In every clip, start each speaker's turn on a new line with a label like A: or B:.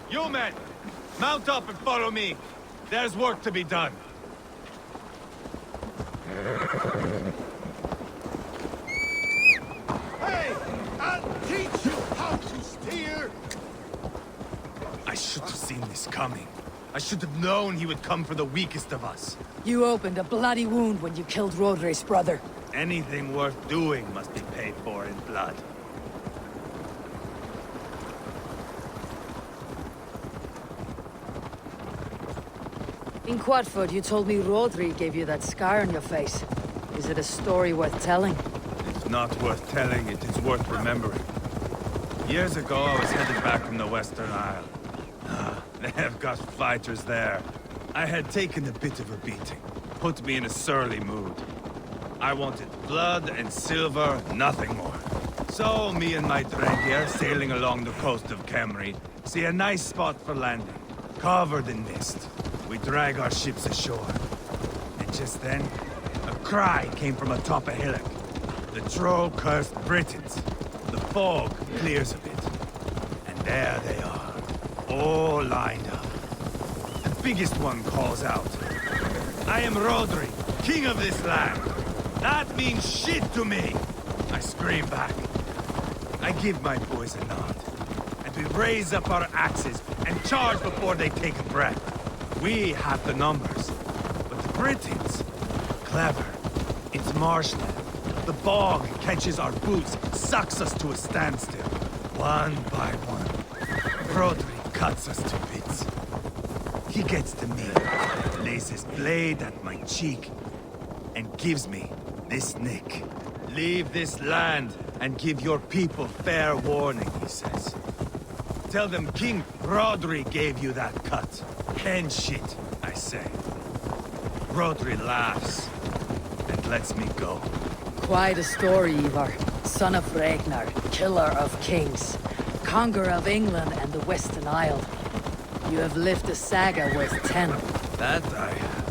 A: You men, mount up and follow me. There's work to be done.
B: Hey! I'll teach you how to steer!
A: I should have seen this coming. I should have known he would come for the weakest of us.
C: You opened a bloody wound when you killed Roderi's brother.
A: Anything worth doing must be paid for in blood.
C: In Quadford, you told me Rodri gave you that scar on your face. Is it a story worth telling?
A: It's not worth telling, it is worth remembering. Years ago, I was headed back from the Western Isle. They have got fighters there. I had taken a bit of a beating. Put me in a surly mood. I wanted blood and silver, nothing more. So, me and my Drengier, sailing along the coast of Kemri, see a nice spot for landing, covered in mist. We drag our ships ashore. And just then, a cry came from atop a hillock. The troll cursed Britons. The fog clears a bit. And there they are, all lined up. The biggest one calls out, "I am Rodri, king of this land. That means shit to me!" I scream back. I give my boys a nod. And we raise up our axes and charge before they take a breath. We have the numbers, but the Britons, clever. It's marshland. The bog catches our boots, sucks us to a standstill. One by one, Rodri cuts us to bits. He gets to me, lays his blade at my cheek, and gives me this nick. "Leave this land and give your people fair warning," he says. "Tell them King Rodri gave you that cut." "And shit," I say. Rodri laughs and lets me go.
C: Quite a story, Eivor. Son of Ragnar, killer of kings, conqueror of England and the Western Isle. You have lived a saga worth 10.
A: That I have.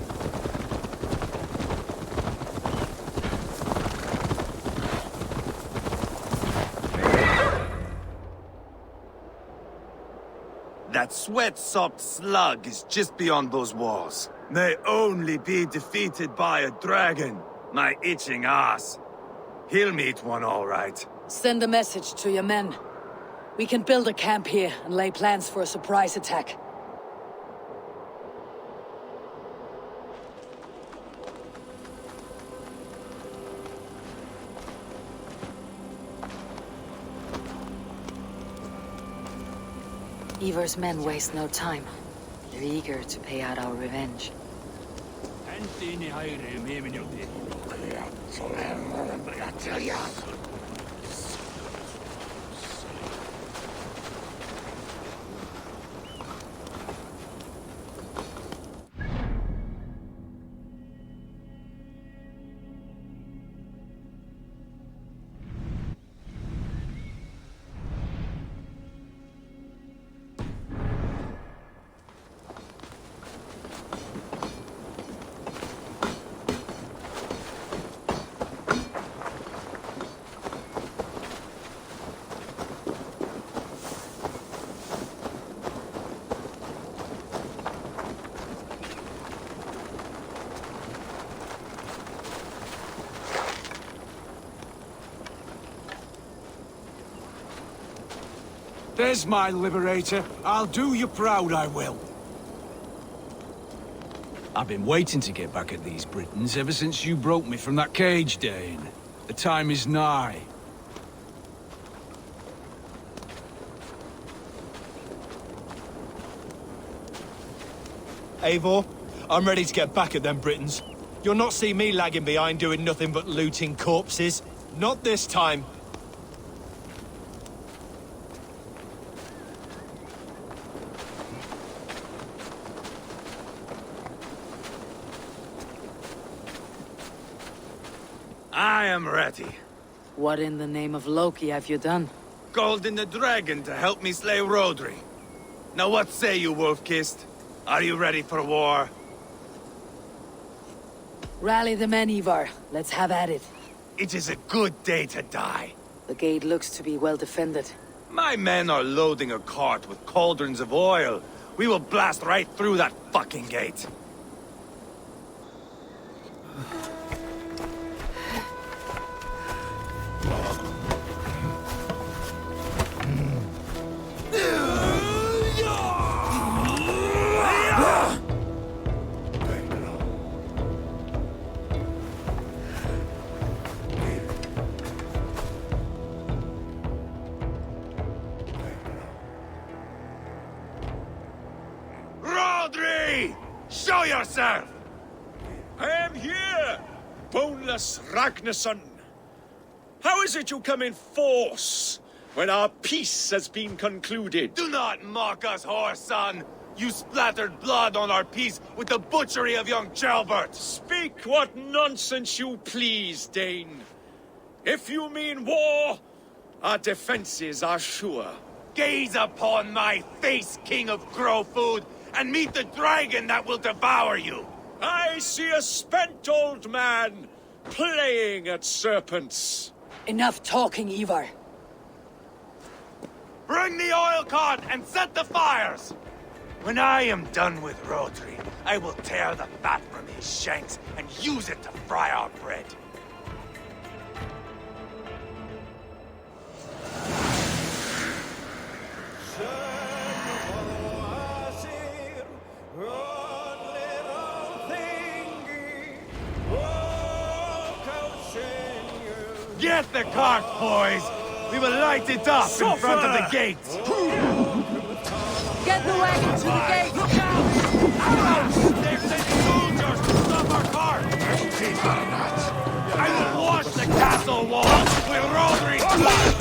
A: That sweat-sopped slug is just beyond those walls. May only be defeated by a dragon, my itching ass. He'll meet one all right.
C: Send a message to your men. We can build a camp here and lay plans for a surprise attack. Eivor's men waste no time. They're eager to pay out our revenge.
D: There's my liberator. I'll do you proud, I will. I've been waiting to get back at these Britons ever since you broke me from that cage, Dane. The time is nigh.
E: Eivor, I'm ready to get back at them Britons. You'll not see me lagging behind doing nothing but looting corpses. Not this time.
A: I am ready.
C: What in the name of Loki have you done?
A: Called in the dragon to help me slay Rodri. Now what say you, Wolf-Kissed? Are you ready for war?
C: Rally the men, Eivor. Let's have at it.
A: It is a good day to die.
C: The gate looks to be well defended.
A: My men are loading a cart with cauldrons of oil. We will blast right through that fucking gate. Show yourself!
F: I am here, boneless Ragnarsson. How is it you come in force when our peace has been concluded?
A: Do not mock us, whoreson! You splattered blood on our peace with the butchery of young Chalbert!
F: Speak what nonsense you please, Dane. If you mean war, our defenses are sure.
A: Gaze upon my face, King of Crow Food, and meet the dragon that will devour you!
F: I see a spent old man playing at serpents.
C: Enough talking, Eivor.
A: Bring the oil cart and set the fires! When I am done with Rodri, I will tear the fat from his shanks and use it to fry our bread. Get the cart, boys! We will light it up in front of the gate!
C: Get the wagon to the gate!
A: Look out! They're sending soldiers to stop our cart! I will wash the castle walls with Rodri's blood!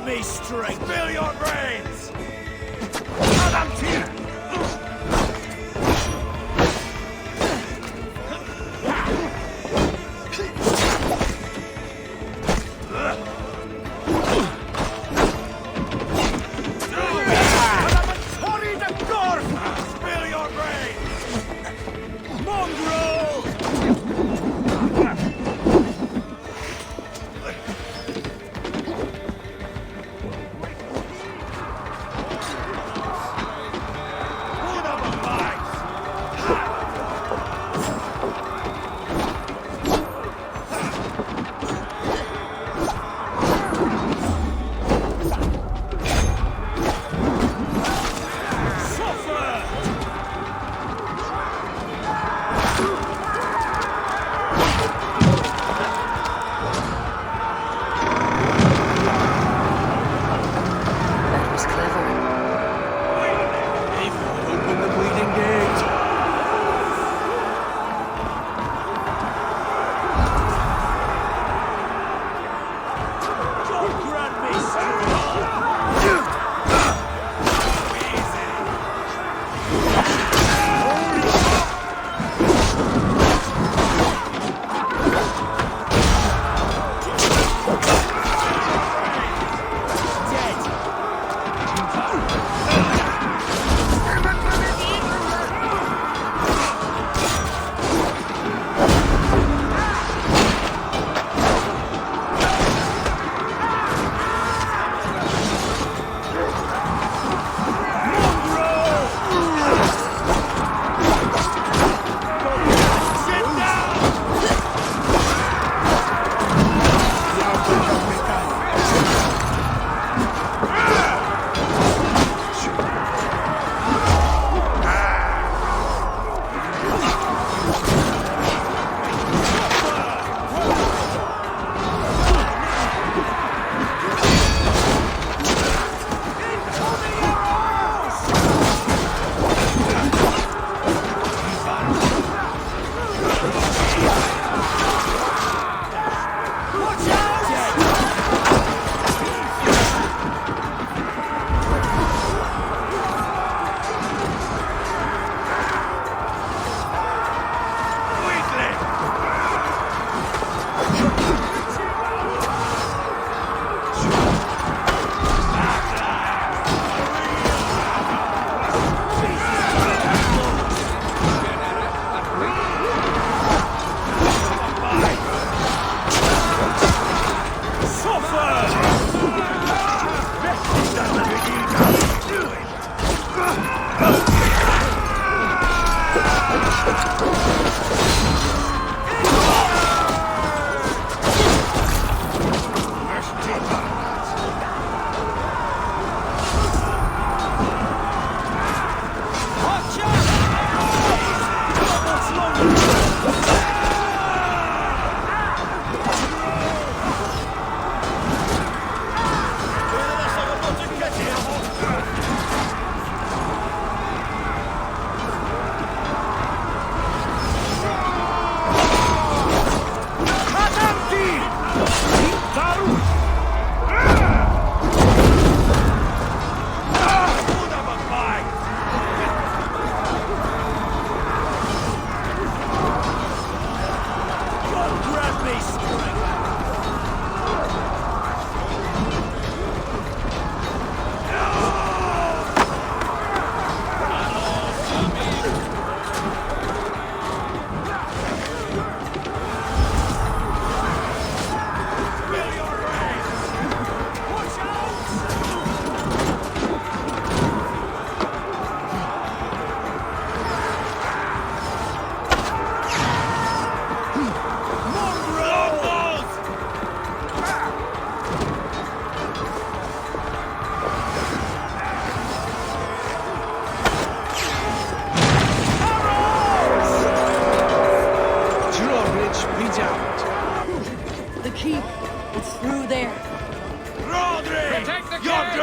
B: me straight. Spill your brains! Adam here! Spill your brains! Mongrel!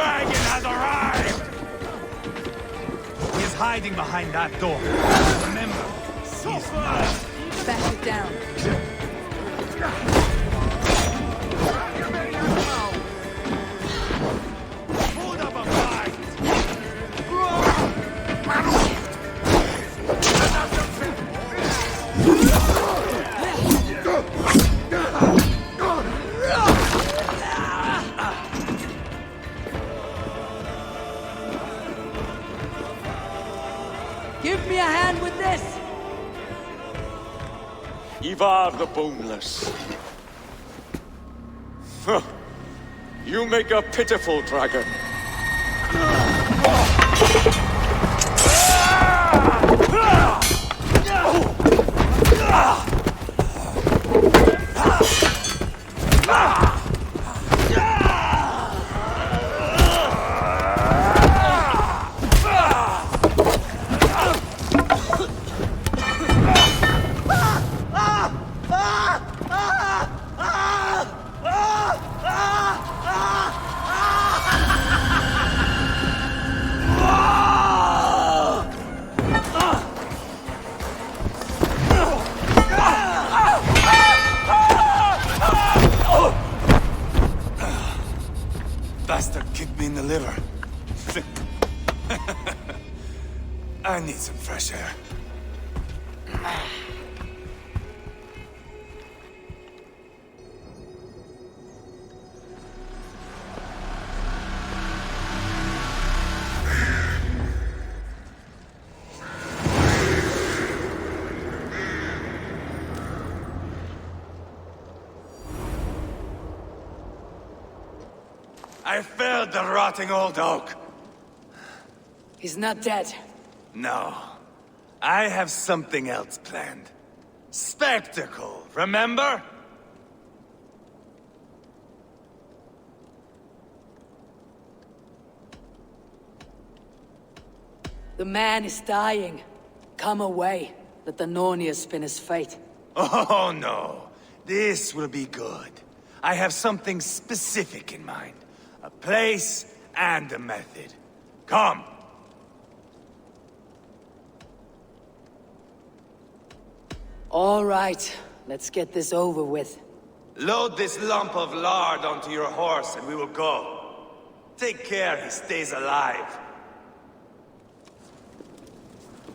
A: dragon has arrived! He is hiding behind that door. Remember, he's not.
C: Bash it down.
A: Hold up a fight!
C: Give me a hand with this!
F: Eivor the Boneless. Huh. You make a pitiful dragon.
A: Bastard kicked me in the liver. I need some fresh air. I felled the rotting old oak.
C: He's not dead.
A: No. I have something else planned. Spectacle, remember?
C: The man is dying. Come away. Let the Nornir spin his fate.
A: Oh no. This will be good. I have something specific in mind. A place and a method. Come!
C: All right, let's get this over with.
A: Load this lump of lard onto your horse and we will go. Take care he stays alive.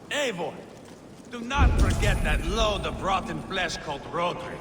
A: Eivor, do not forget that load of rotten flesh called Rodri.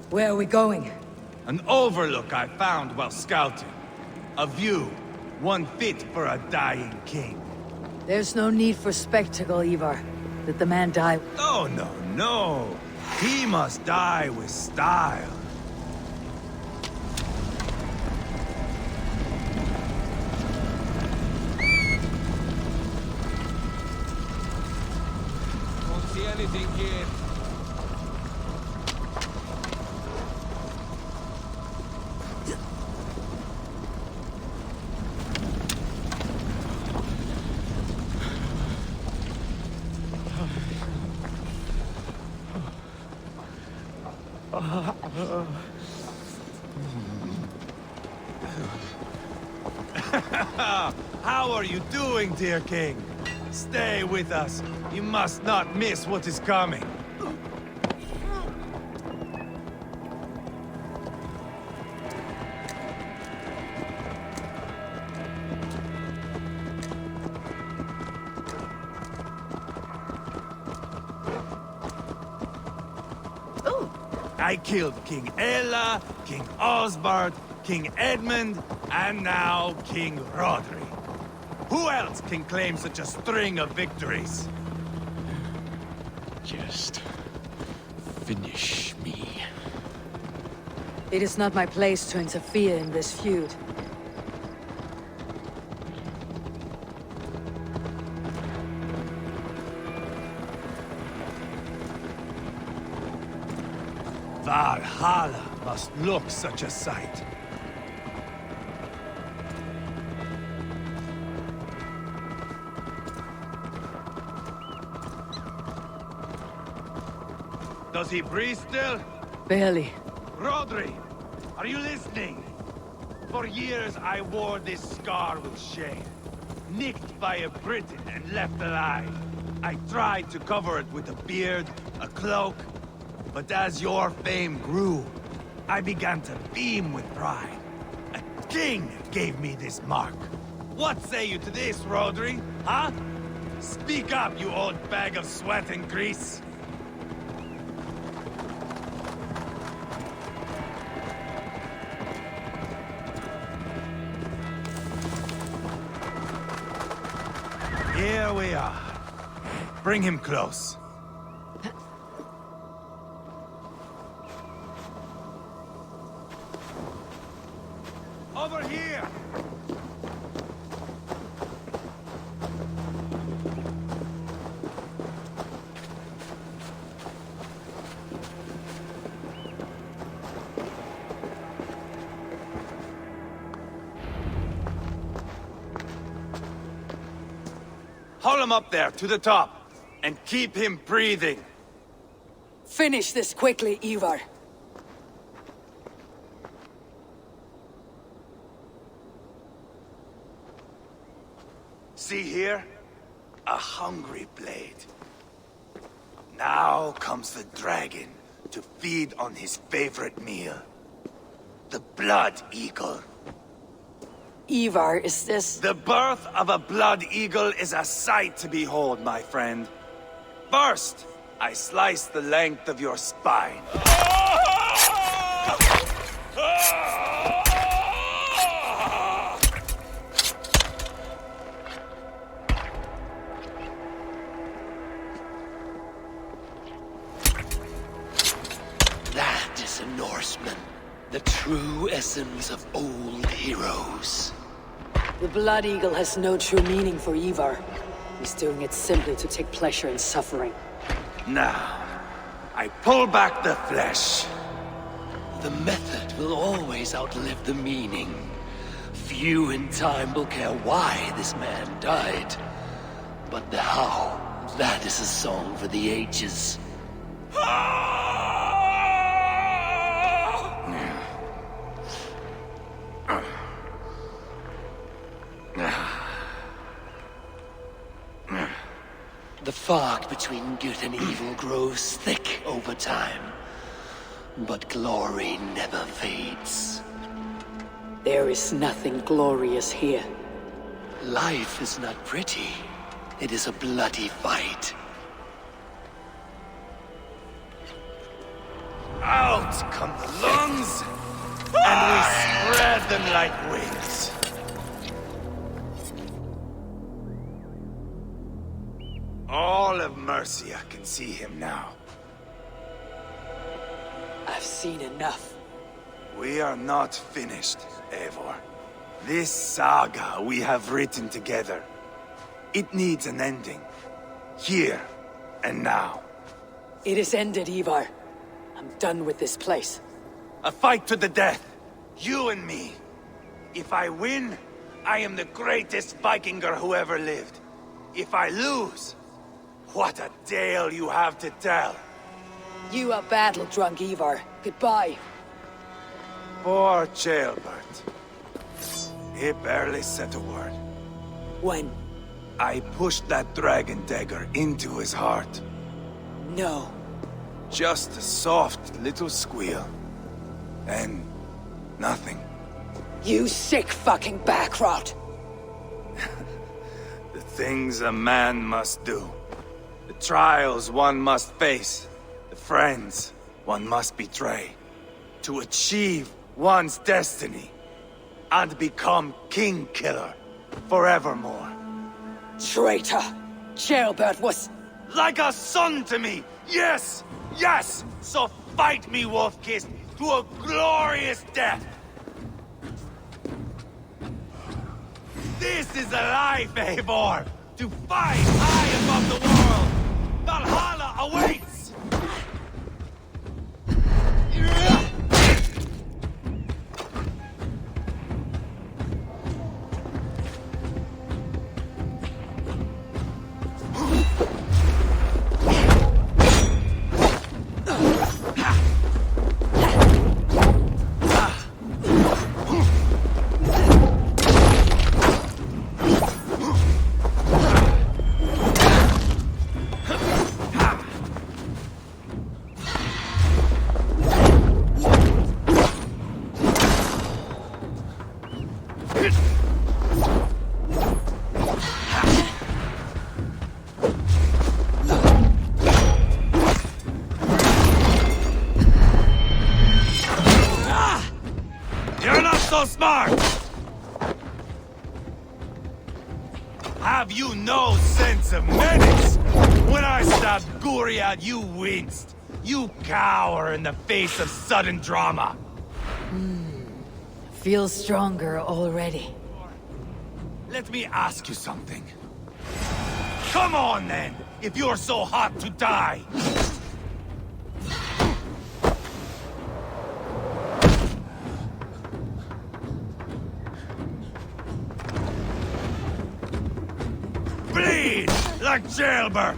C: Where are we going?
A: An overlook I found while scouting. A view, one fit for a dying king.
C: There's no need for spectacle, Eivor. Let the man die.
A: Oh, no, no. He must die with style.
D: Don't see anything here.
A: How are you doing, dear king? Stay with us. You must not miss what is coming. I killed King Ella, King Osbert, King Edmund, and now King Rodri. Who else can claim such a string of victories?
D: Just finish me.
C: It is not my place to interfere in this feud.
A: Valhalla must look such a sight. Does he breathe still?
C: Barely.
A: Rodri, are you listening? For years I wore this scar with shame. Nicked by a Briton and left alive. I tried to cover it with a beard, a cloak, but as your fame grew, I began to beam with pride. A king gave me this mark. What say you to this, Rodri? Huh? Speak up, you old bag of sweat and grease. Here we are. Bring him close. Over here! Haul him up there, to the top, and keep him breathing.
C: Finish this quickly, Eivor.
A: See here? A hungry blade. Now comes the dragon to feed on his favorite meal. The blood eagle.
C: Eivor, is this...
A: The birth of a blood eagle is a sight to behold, my friend. First, I slice the length of your spine.
G: That is a Norseman. The true essence of old heroes.
C: The Blood Eagle has no true meaning for Eivor. He's doing it simply to take pleasure in suffering.
A: Now, I pull back the flesh.
G: The method will always outlive the meaning. Few in time will care why this man died. But the how, that is a song for the ages. The fog between good and evil grows thick over time. But glory never fades.
C: There is nothing glorious here.
G: Life is not pretty. It is a bloody fight.
A: Out come the lungs, and we spread them like wings. All of Mercia can see him now.
C: I've seen enough.
A: We are not finished, Eivor. This saga we have written together, it needs an ending. Here and now.
C: It is ended, Eivor. I'm done with this place.
A: A fight to the death. You and me. If I win, I am the greatest Vikinger who ever lived. If I lose, what a tale you have to tell.
C: You are battle-drunk, Eivor. Goodbye.
A: Poor Jailbert. He barely said a word.
C: When?
A: I pushed that dragon dagger into his heart.
C: No.
A: Just a soft little squeal. And nothing.
C: You sick fucking backrot!
A: The things a man must do. The trials one must face. The friends one must betray. To achieve one's destiny. And become king killer forevermore.
C: Traitor! Jailbert was...
A: Like a son to me! Yes! Yes! So fight me, Wolf-Kissed, to a glorious death! This is a life, Eivor! To fight high above the world! Valhalla awaits! You're not so smart! Have you no sense of menace? When I stabbed Guriad, you winced. You cower in the face of sudden drama.
C: Feel stronger already.
A: Let me ask you something. Come on, then, if you're so hot to die. Bleed like Jailbert!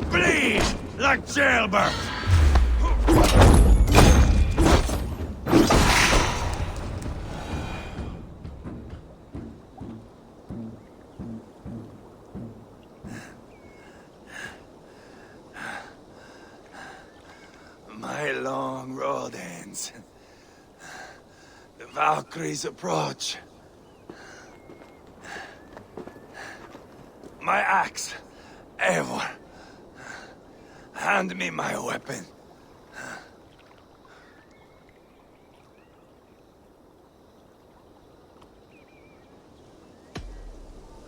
A: Bleed like Jailbert! My long road ends. The Valkyries approach. My axe, Eivor. Hand me my weapon.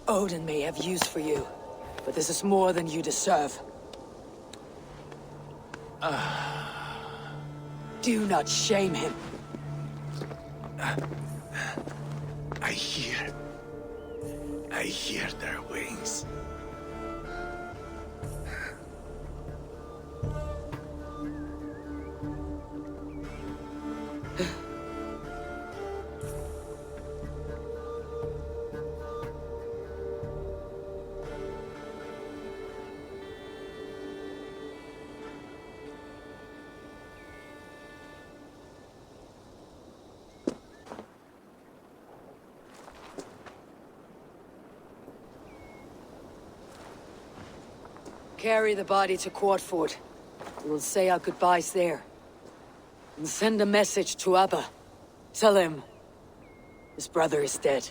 C: Odin may have use for you, but this is more than you deserve. Do not shame him.
A: I hear their wings.
C: Carry the body to Quartford. We'll say our goodbyes there. And send a message to Abba. Tell him his brother is dead.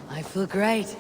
C: I feel great.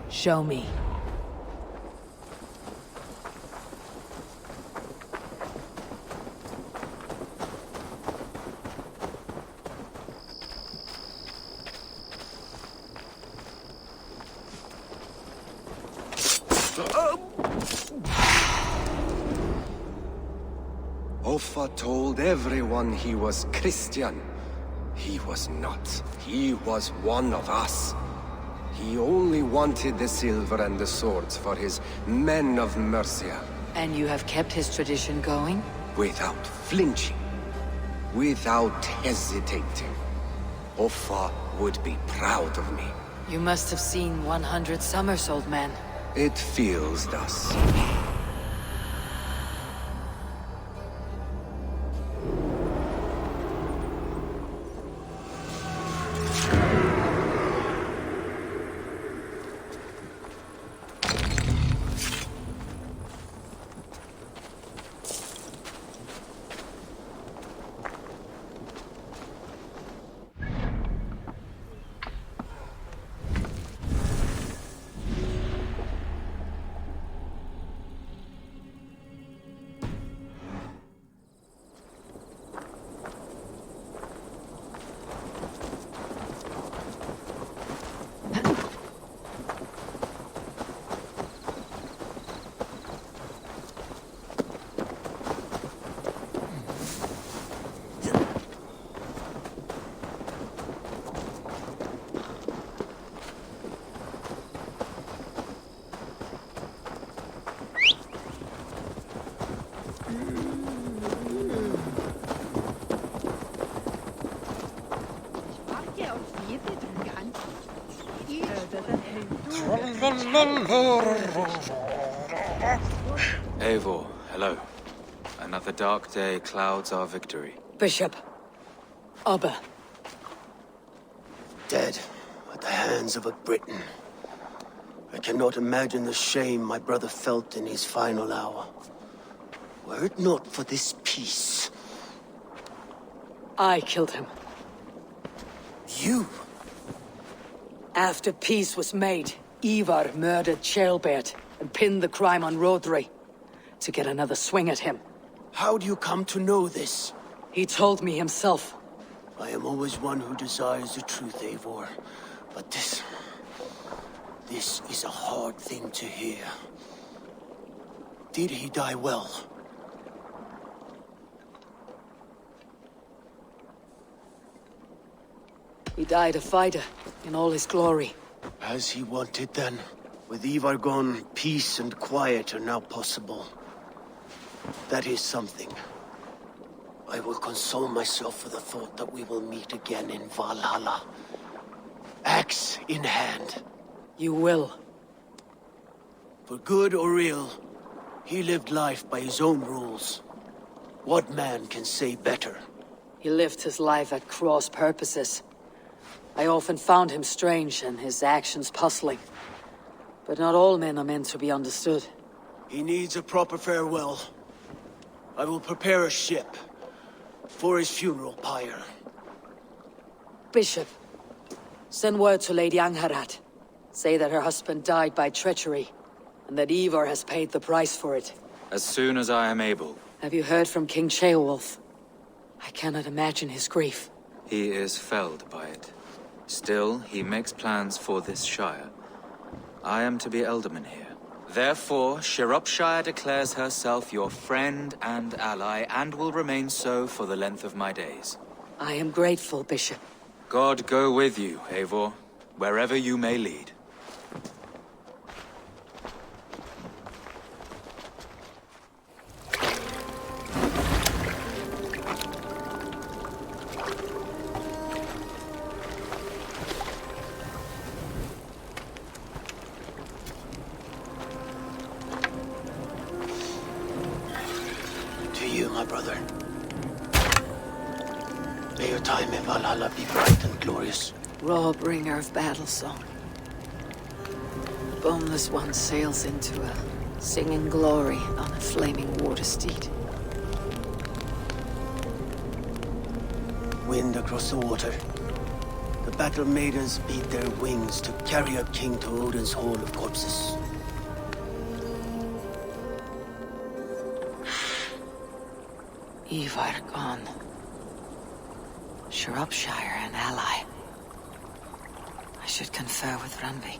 C: Show me.
H: Offa told everyone he was Christian. He was not. He was one of us. He only wanted the silver and the swords for his men of Mercia.
C: And you have kept his tradition going?
H: Without flinching. Without hesitating. Offa would be proud of me.
C: You must have seen 100 summers, old man.
H: It feels thus.
I: Eivor, hello. Another dark day clouds our victory.
C: Bishop. Abba.
G: Dead at the hands of a Briton. I cannot imagine the shame my brother felt in his final hour. Were it not for this peace.
C: I killed him.
G: You?
C: After peace was made, Eivor murdered Ceolbert and pinned the crime on Rodri to get another swing at him.
G: How do you come to know this?
C: He told me himself.
G: I am always one who desires the truth, Eivor. But this is a hard thing to hear. Did he die well?
C: He died a fighter, in all his glory.
G: As he wanted then. With Eivor gone, peace and quiet are now possible. That is something. I will console myself for the thought that we will meet again in Valhalla. Axe in hand.
C: You will.
G: For good or ill, he lived life by his own rules. What man can say better?
C: He lived his life at cross purposes. I often found him strange and his actions puzzling. But not all men are meant to be understood.
G: He needs a proper farewell. I will prepare a ship for his funeral pyre.
C: Bishop, send word to Lady Angharad. Say that her husband died by treachery, and that Eivor has paid the price for it.
I: As soon as I am able.
C: Have you heard from King Ceolwulf? I cannot imagine his grief.
I: He is felled by it. Still, he makes plans for this shire. I am to be Elderman here. Therefore, Shropshire declares herself your friend and ally, and will remain so for the length of my days.
C: I am grateful, Bishop.
I: God go with you, Eivor, wherever you may lead.
G: To you, my brother. May your time in Valhalla be bright and glorious.
C: Raw bringer of battle song. The boneless one sails into a singing glory on a flaming water steed.
G: Wind across the water. The battle maidens beat their wings to carry a king to Odin's hall of corpses.
C: Eivor gone. Shropshire an ally. I should confer with Randvi.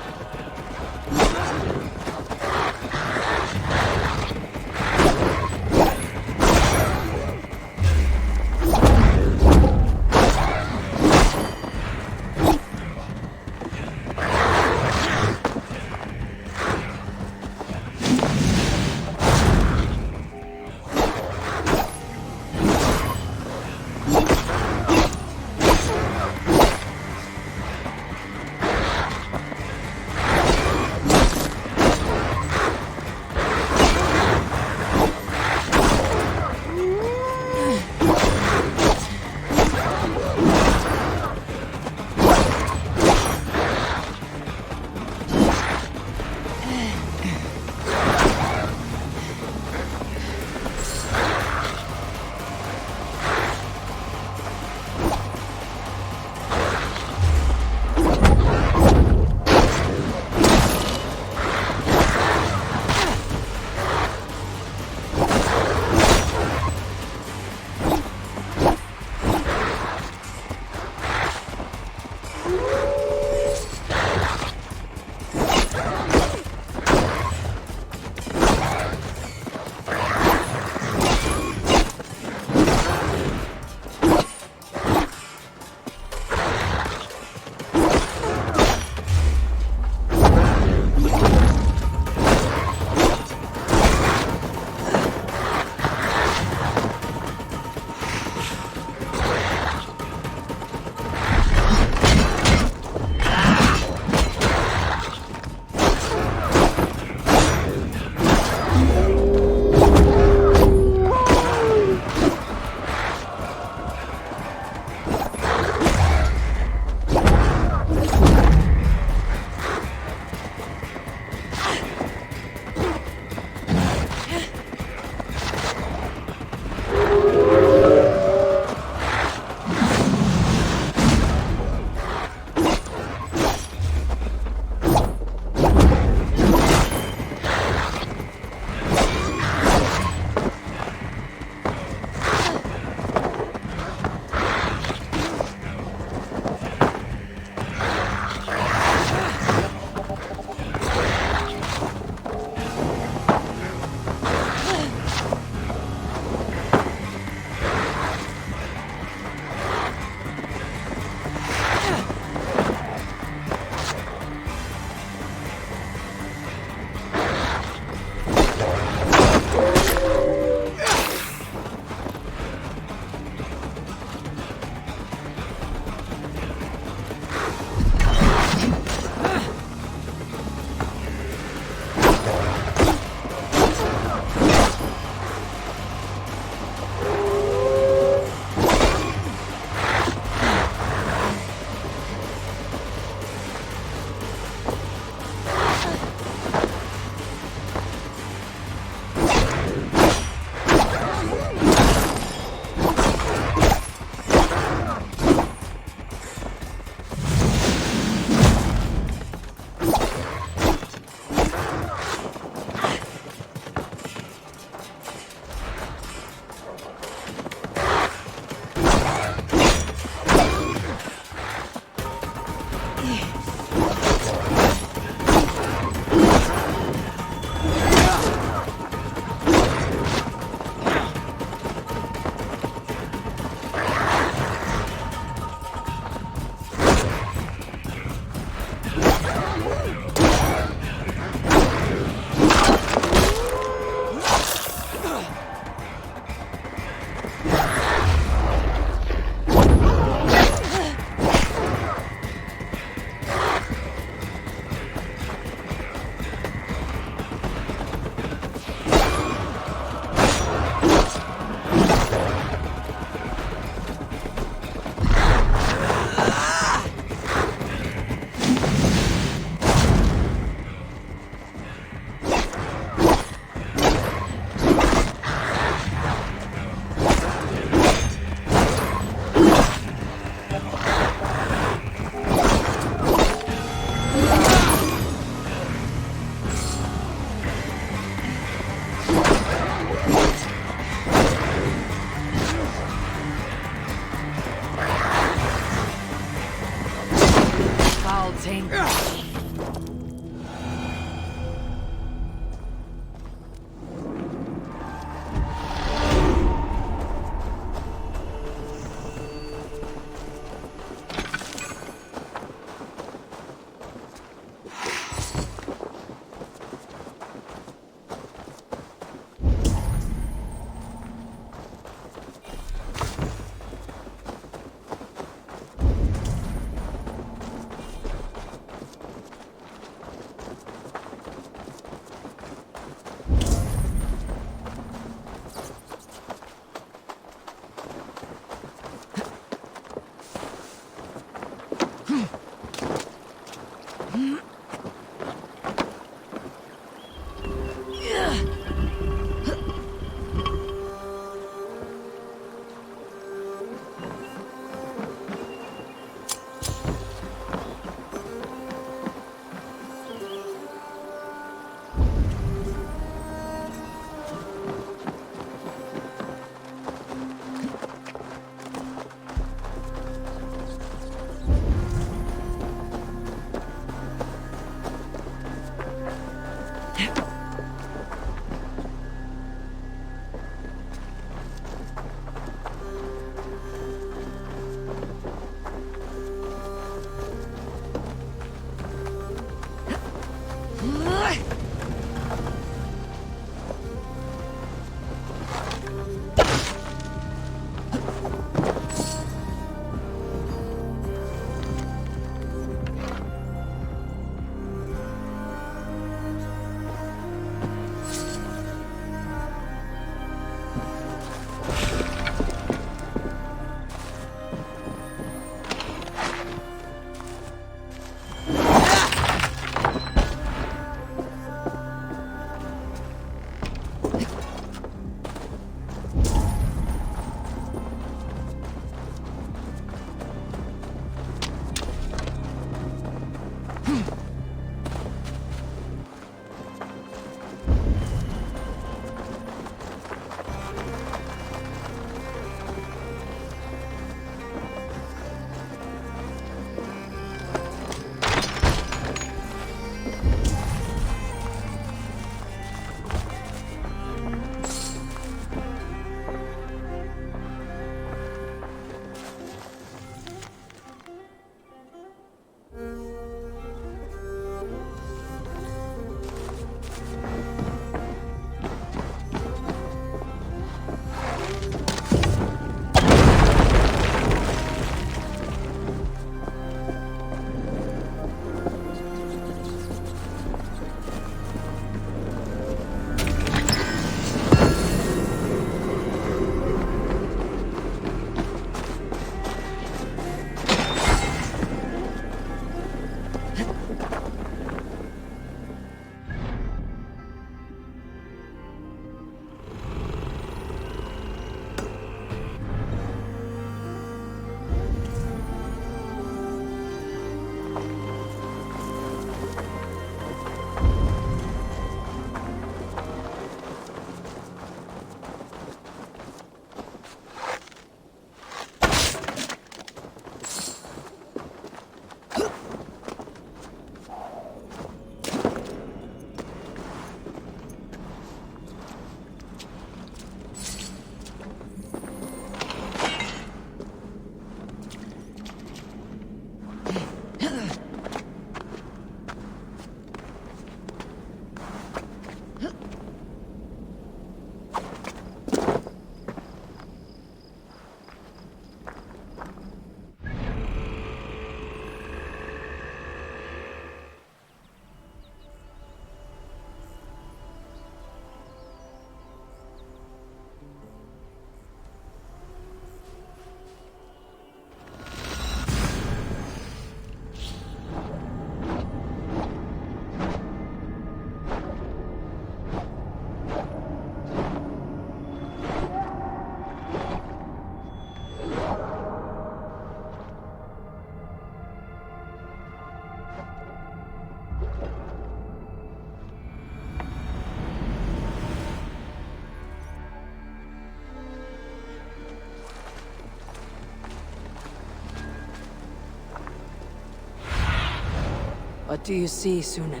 C: What do you see, Sunan?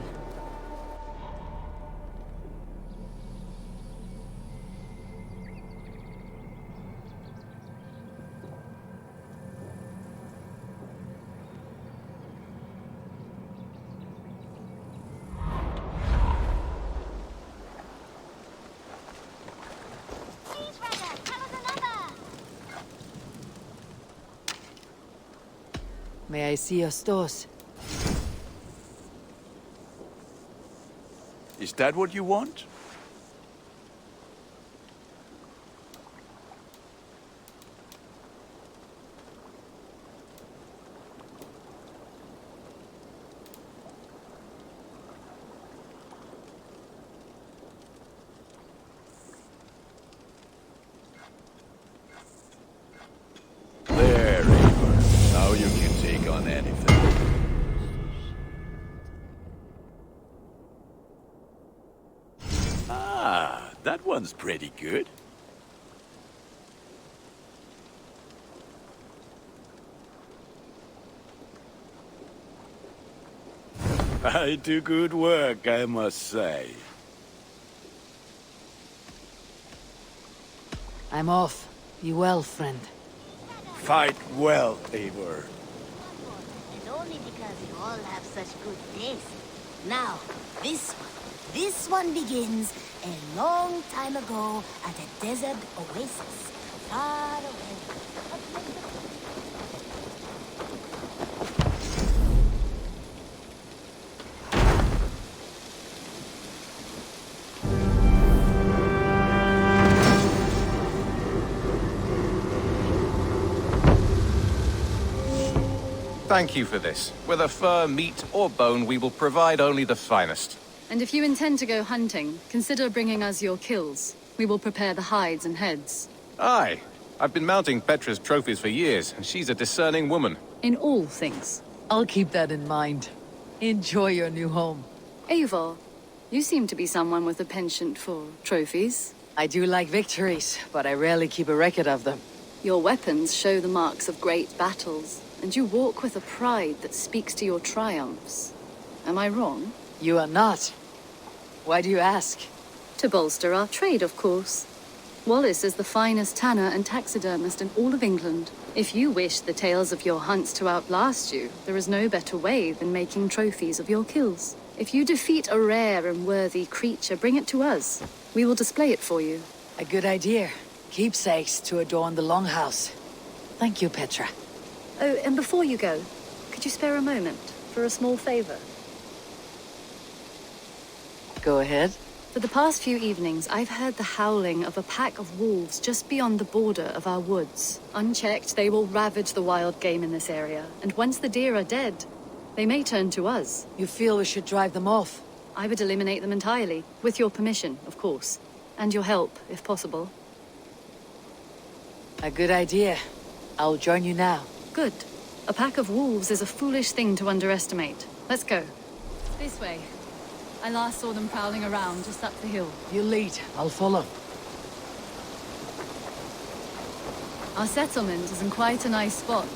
C: May I see your stores?
J: Is that what you want? There, Eivor. Now you can take on anything. Ah, that one's pretty good. I do good work, I must say.
C: I'm off. Be well, friend.
J: Fight well, Eivor.
K: And only because you all have such good taste. Now, this one begins a long time ago at a desert oasis, far away.
L: Thank you for this. Whether fur, meat, or bone, we will provide only the finest.
M: And if you intend to go hunting, consider bringing us your kills. We will prepare the hides and heads.
L: Aye. I've been mounting Petra's trophies for years, and she's a discerning woman.
M: In all things.
C: I'll keep that in mind. Enjoy your new home.
M: Eivor, you seem to be someone with a penchant for trophies.
C: I do like victories, but I rarely keep a record of them.
M: Your weapons show the marks of great battles, and you walk with a pride that speaks to your triumphs. Am I wrong?
C: You are not. Why do you ask?
M: To bolster our trade, of course. Wallace is the finest tanner and taxidermist in all of England. If you wish the tales of your hunts to outlast you, there is no better way than making trophies of your kills. If you defeat a rare and worthy creature, bring it to us. We will display it for you.
C: A good idea. Keepsakes to adorn the longhouse. Thank you, Petra.
M: Oh, and before you go, could you spare a moment for a small favor?
C: Go ahead.
M: For the past few evenings, I've heard the howling of a pack of wolves just beyond the border of our woods. Unchecked, they will ravage the wild game in this area, and once the deer are dead, they may turn to us.
C: You feel we should drive them off?
M: I would eliminate them entirely, with your permission, of course. And your help, if possible.
C: A good idea. I'll join you now.
M: Good. A pack of wolves is a foolish thing to underestimate. Let's go. This way. I last saw them prowling around just up the hill.
C: You lead. I'll follow.
M: Our settlement is in quite a nice spot.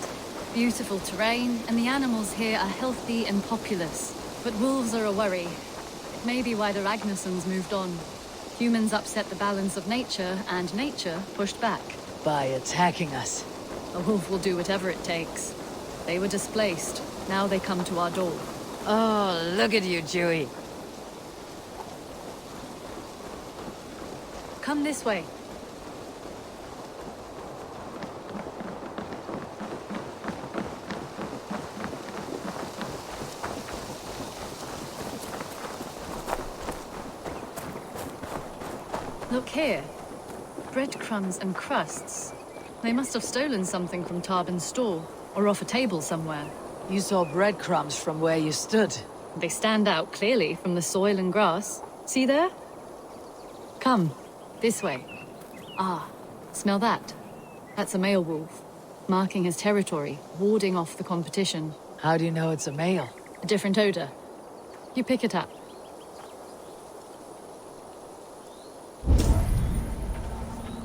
M: Beautiful terrain, and the animals here are healthy and populous. But wolves are a worry. It may be why the Ragnarsons moved on. Humans upset the balance of nature, and nature pushed back.
C: By attacking us.
M: A wolf will do whatever it takes. They were displaced. Now they come to our door.
C: Oh, look at you, Dewey.
M: Come this way. Look here. Breadcrumbs and crusts. They must have stolen something from Tarbin's store, or off a table somewhere.
C: You saw breadcrumbs from where you stood.
M: They stand out clearly from the soil and grass. See there? Come, this way. Ah, smell that? That's a male wolf, marking his territory, warding off the competition.
C: How do you know it's a male?
M: A different odor. You pick it up.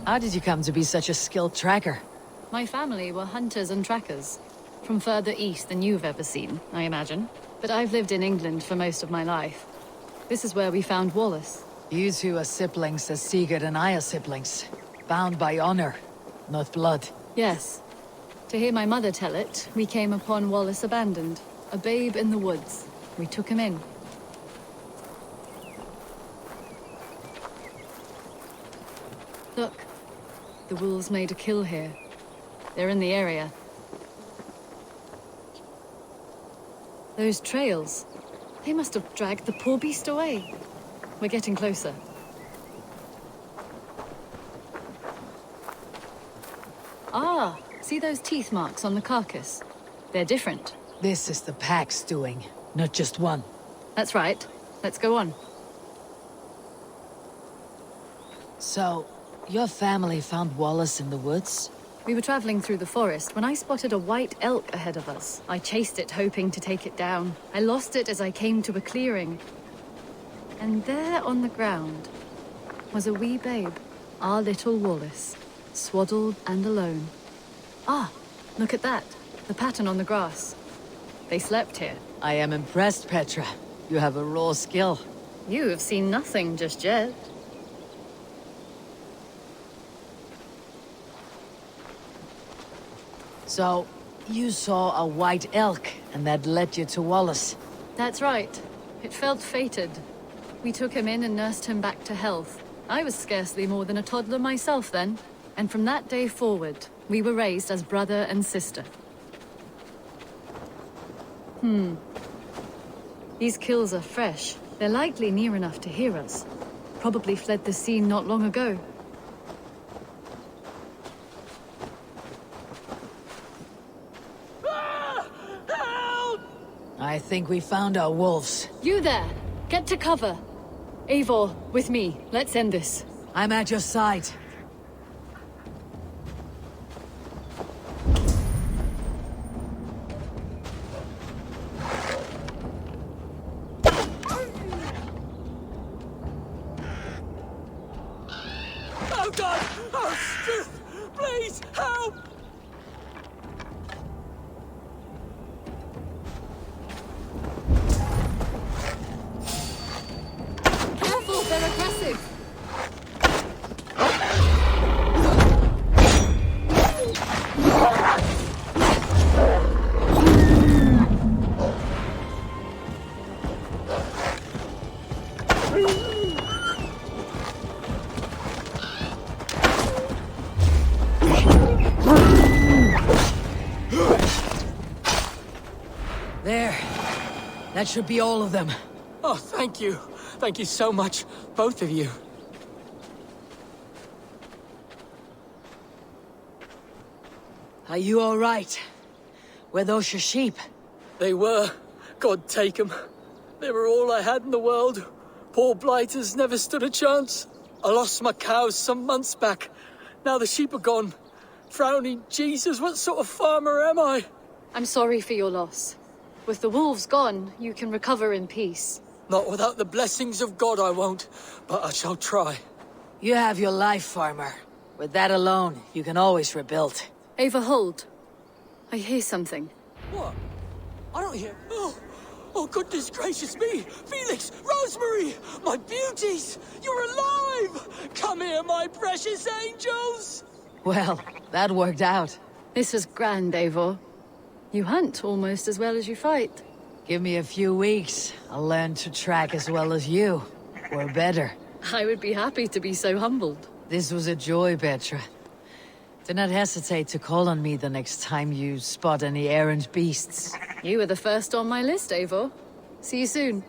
C: How did you come to be such a skilled tracker?
M: My family were hunters and trackers. From further east than you've ever seen, I imagine. but I've lived in England for most of my life. This is where we found Wallace.
C: You two are siblings as Sigurd and I are siblings. Bound by honor, not blood.
M: Yes. To hear my mother tell it, we came upon Wallace abandoned, a babe in the woods. We took him in. Look, the wolves made a kill here. They're in the area. Those trails, they must have dragged the poor beast away. We're getting closer. Ah, see those teeth marks on the carcass? They're different.
C: This is the pack's doing, not just one.
M: That's right. Let's go on.
C: So, your family found Wallace in the woods?
M: We were traveling through the forest when I spotted a white elk ahead of us. I chased it, hoping to take it down. I lost it as I came to a clearing. And there on the ground was a wee babe, our little Wallace, swaddled and alone. Ah, look at that, the pattern on the grass. They slept here.
C: I am impressed, Petra. You have a raw skill.
M: You have seen nothing just yet.
C: So, you saw a white elk, and that led you to Wallace?
M: That's right. It felt fated. We took him in and nursed him back to health. I was scarcely more than a toddler myself then. And from that day forward, we were raised as brother and sister. These kills are fresh. They're likely near enough to hear us. Probably fled the scene not long ago.
C: I think we found our wolves.
M: You there! Get to cover! Eivor, with me. Let's end this.
C: I'm at your side.
E: Oh God! Oh, Stu! Please, help!
M: Careful, they're aggressive!
C: There. That should be all of them.
E: Oh, thank you. Thank you so much, both of you.
C: Are you all right? Were those your sheep?
E: They were. God take them. They were all I had in the world. Poor blighters never stood a chance. I lost my cows some months back. Now the sheep are gone. Frowning Jesus, what sort of farmer am I?
M: I'm sorry for your loss. With the wolves gone, you can recover in peace.
E: Not without the blessings of God I won't, but I shall try.
C: You have your life, farmer. With that alone, you can always rebuild.
M: Eivor, hold. I hear something.
E: What? I don't hear... Oh, goodness gracious me! Felix! Rosemary! My beauties! You're alive! Come here, my precious angels!
C: Well, that worked out.
M: This was grand, Eivor. You hunt almost as well as you fight.
C: Give me a few weeks. I'll learn to track as well as you. Or better.
M: I would be happy to be so humbled.
C: This was a joy, Petra. Do not hesitate to call on me the next time you spot any errant beasts.
M: You were the first on my list, Eivor. See you soon.